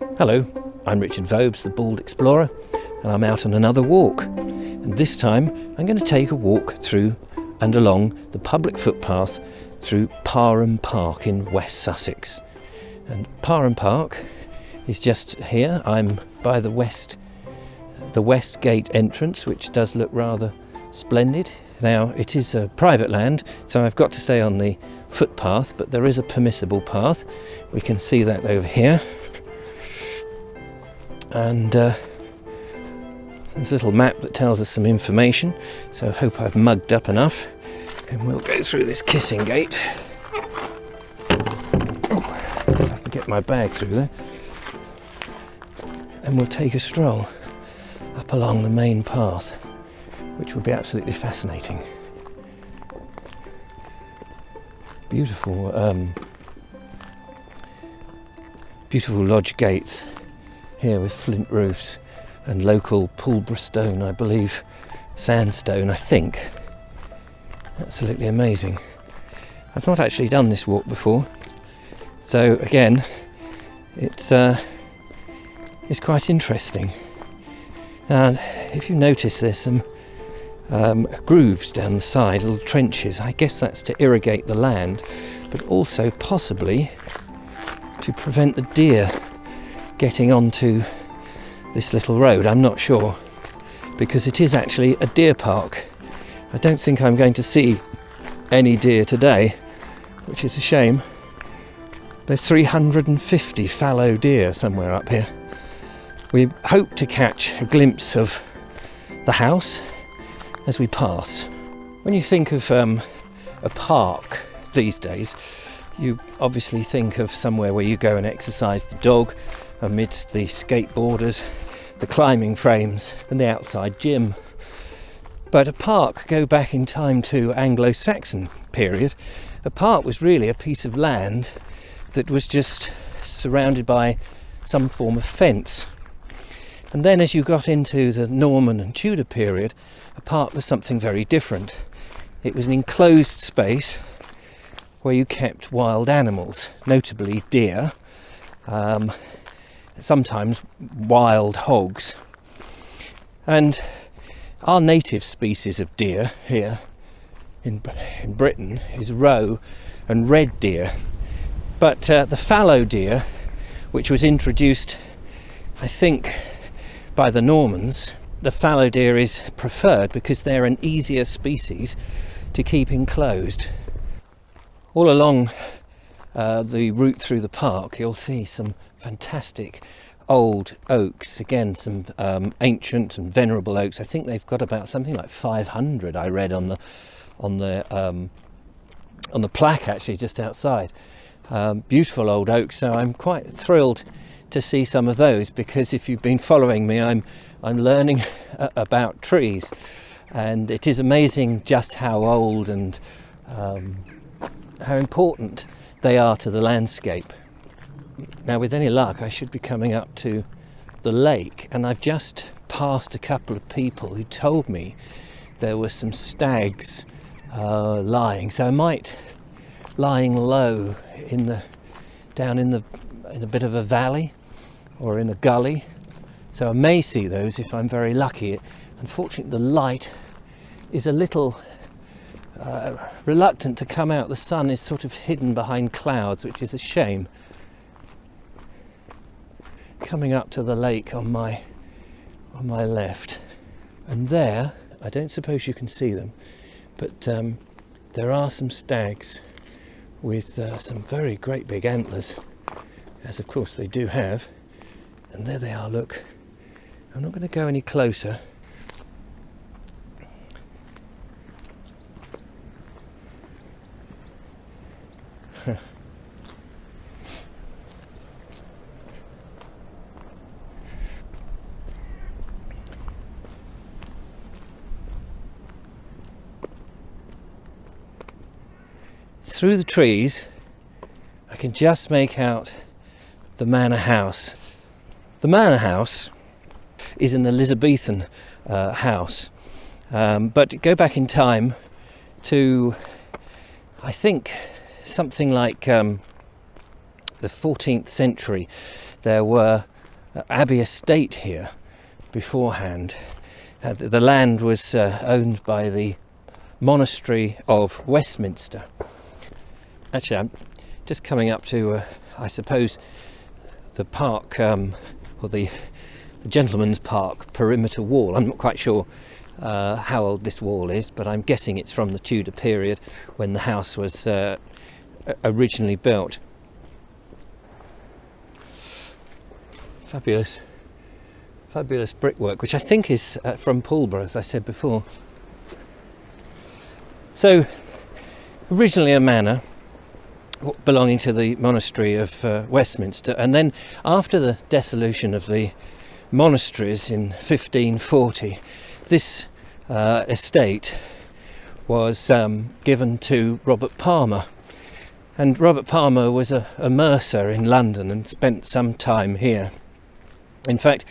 Hello, I'm Richard Vobes, the Bald Explorer, and I'm out on another walk. And this time I'm going to take a walk through and along the public footpath through Parham Park in West Sussex. And Parham Park is just here. I'm by the west gate entrance, which does look rather splendid. Now, it is a private land, so I've got to stay on the footpath, but there is a permissible path. We can see that over here. And there's a little map that tells us some information, so I hope I've mugged up enough. And we'll go through this kissing gate. I can get my bag through there. And we'll take a stroll up along the main path, which will be absolutely fascinating. Beautiful lodge gates here with flint roofs and local Pulborough stone, I believe, sandstone, I think. Absolutely amazing. I've not actually done this walk before, so again, it's quite interesting. And if you notice, there's some grooves down the side, little trenches. I guess that's to irrigate the land, but also possibly to prevent the deer getting onto this little road. I'm not sure, because it is actually a deer park. I don't think I'm going to see any deer today, which is a shame. There's 350 fallow deer somewhere up here. We hope to catch a glimpse of the house as we pass. When you think of a park these days, you obviously think of somewhere where you go and exercise the dog amidst the skateboarders, the climbing frames and the outside gym. But a park, go back in time to Anglo-Saxon period, a park was really a piece of land that was just surrounded by some form of fence. And then as you got into the Norman and Tudor period, a park was something very different. It was an enclosed space where you kept wild animals, notably deer, sometimes wild hogs. And our native species of deer here in Britain is roe and red deer. But the fallow deer, which was introduced, I think, by the Normans, the fallow deer is preferred because they're an easier species to keep enclosed. All along the route through the park, you'll see some fantastic old oaks, again some ancient and venerable oaks. I think they've got about something like 500, I read on the plaque actually just outside. Beautiful old oaks, so I'm quite thrilled to see some of those, because if you've been following me, I'm learning about trees, and it is amazing just how old and how important they are to the landscape. Now, with any luck, I should be coming up to the lake, and I've just passed a couple of people who told me there were some stags lying. So I might, lying low down in a bit of a valley or in a gully. So I may see those if I'm very lucky. Unfortunately, the light is a little reluctant to come out. The sun is sort of hidden behind clouds, which is a shame. Coming up to the lake on my left, and there, I don't suppose you can see them, but there are some stags with some very great big antlers, as of course they do have. And there they are, look. I'm not going to go any closer. Through the trees, I can just make out the manor house. The manor house is an Elizabethan house, but go back in time to, I think, something like the 14th century. There were abbey estate here beforehand. The land was owned by the monastery of Westminster. Actually, I'm just coming up to, I suppose, the park, or the gentleman's park perimeter wall. I'm not quite sure how old this wall is, but I'm guessing it's from the Tudor period when the house was originally built. Fabulous brickwork, which I think is from Pulborough, as I said before. So, originally a manor belonging to the monastery of Westminster, and then after the dissolution of the monasteries in 1540, this estate was given to Robert Palmer. And Robert Palmer was a mercer in London and spent some time here. In fact,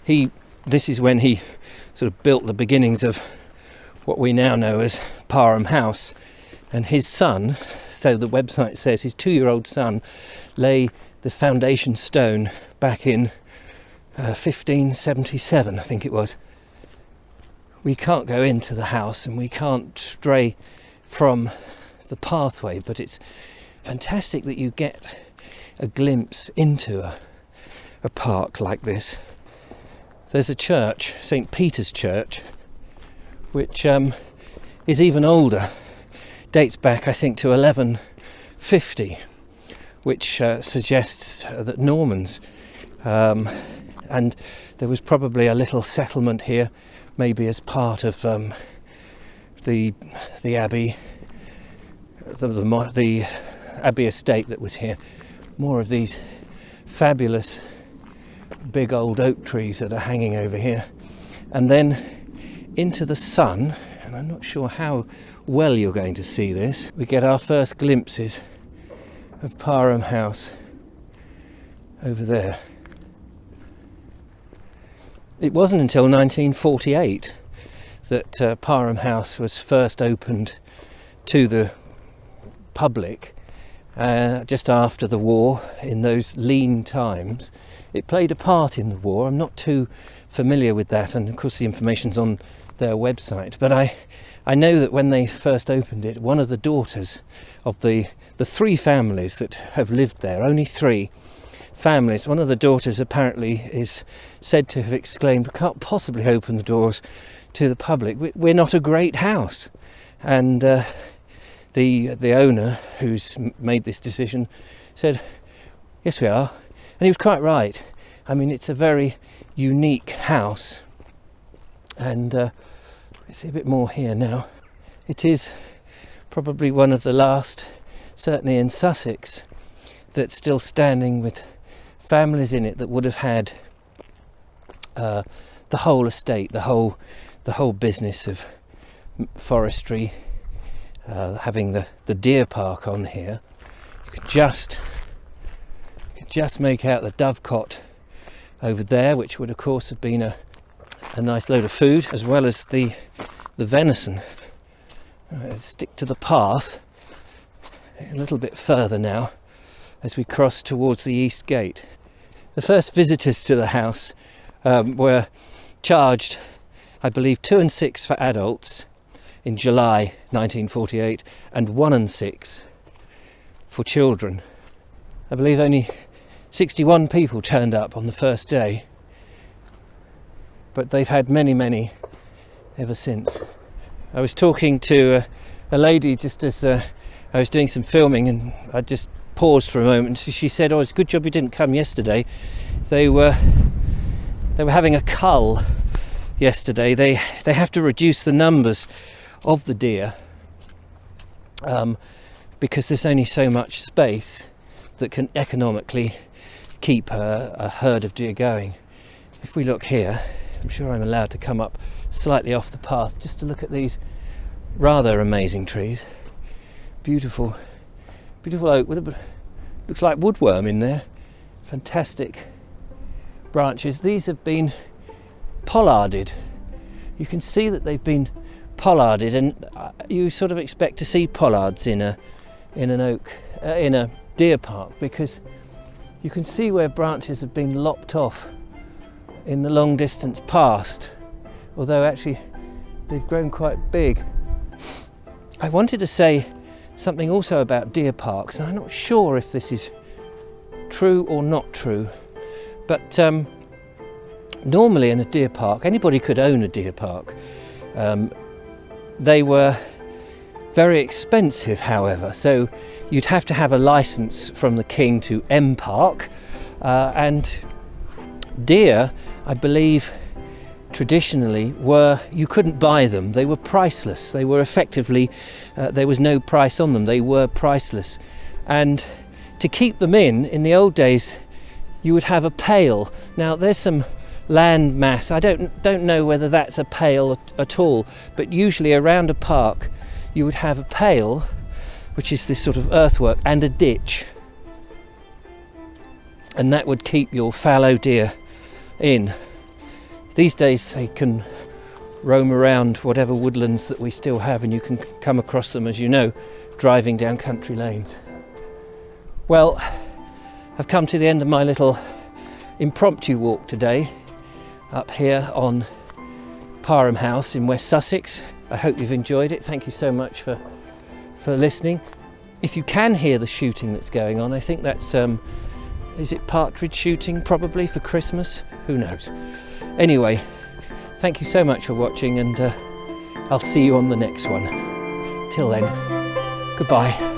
this is when he sort of built the beginnings of what we now know as Parham House. And his son, so the website says, his 2-year-old son lay the foundation stone back in 1577, I think it was. We can't go into the house and we can't stray from the pathway, but it's fantastic that you get a glimpse into a park like this. There's a church, St. Peter's Church, which is even older, dates back I think to 1150, which suggests that Normans, and there was probably a little settlement here, maybe as part of the abbey, the abbey estate that was here. More of these fabulous big old oak trees that are hanging over here, and then into the sun, and I'm not sure how well you're going to see this, we get our first glimpses of Parham House over there. It wasn't until 1948 that Parham House was first opened to the public, just after the war, in those lean times. It played a part in the war. I'm not too familiar with that, and of course the information's on their website, but I know that when they first opened it, one of the daughters of the 3 families that have lived there, only 3 families, one of the daughters apparently is said to have exclaimed, "We can't possibly open the doors to the public. We're not a great house." And the owner, who's made this decision, said, "Yes, we are." And he was quite right. I mean, it's a very unique house. And we see a bit more here now. It is probably one of the last, certainly in Sussex, that's still standing with families in it that would have had the whole estate, the whole business of forestry, having the deer park on here. You could just make out the dovecot over there, which would of course have been a nice load of food, as well as the venison. Stick to the path a little bit further now as we cross towards the east gate. The first visitors to the house were charged, I believe, 2 and 6 for adults in July 1948 and 1 and 6 for children. I believe only 61 people turned up on the first day, but they've had many ever since. I was talking to a lady just as I was doing some filming, and I just paused for a moment. She said, "Oh, it's a good job you didn't come yesterday. They were having a cull yesterday. They have to reduce the numbers of the deer because there's only so much space that can economically keep a herd of deer going." If we look here, I'm sure I'm allowed to come up slightly off the path just to look at these rather amazing trees. Beautiful oak with looks like woodworm in there. Fantastic branches. These have been pollarded. You can see that they've been pollarded, and you sort of expect to see pollards in a deer park, because You can see where branches have been lopped off in the long distance past, although actually they've grown quite big. I wanted to say something also about deer parks, and I'm not sure if this is true or not true, but normally in a deer park, anybody could own a deer park. They were very expensive, however, so you'd have to have a license from the king to park, and deer, I believe, traditionally you couldn't buy them. They were priceless. They were effectively, there was no price on them. They were priceless. And to keep them in the old days, you would have a pail. Now there's some land mass. I don't know whether that's a pail at all, but usually around a park you would have a pail, which is this sort of earthwork, and a ditch. And that would keep your fallow deer in. These days they can roam around whatever woodlands that we still have, and you can come across them, as you know, driving down country lanes. Well, I've come to the end of my little impromptu walk today up here on Parham House in West Sussex. I hope you've enjoyed it. Thank you so much for listening. If you can hear the shooting that's going on, I think that's is it partridge shooting, probably for Christmas? Who knows? Anyway, thank you so much for watching, and I'll see you on the next one. Till then, goodbye.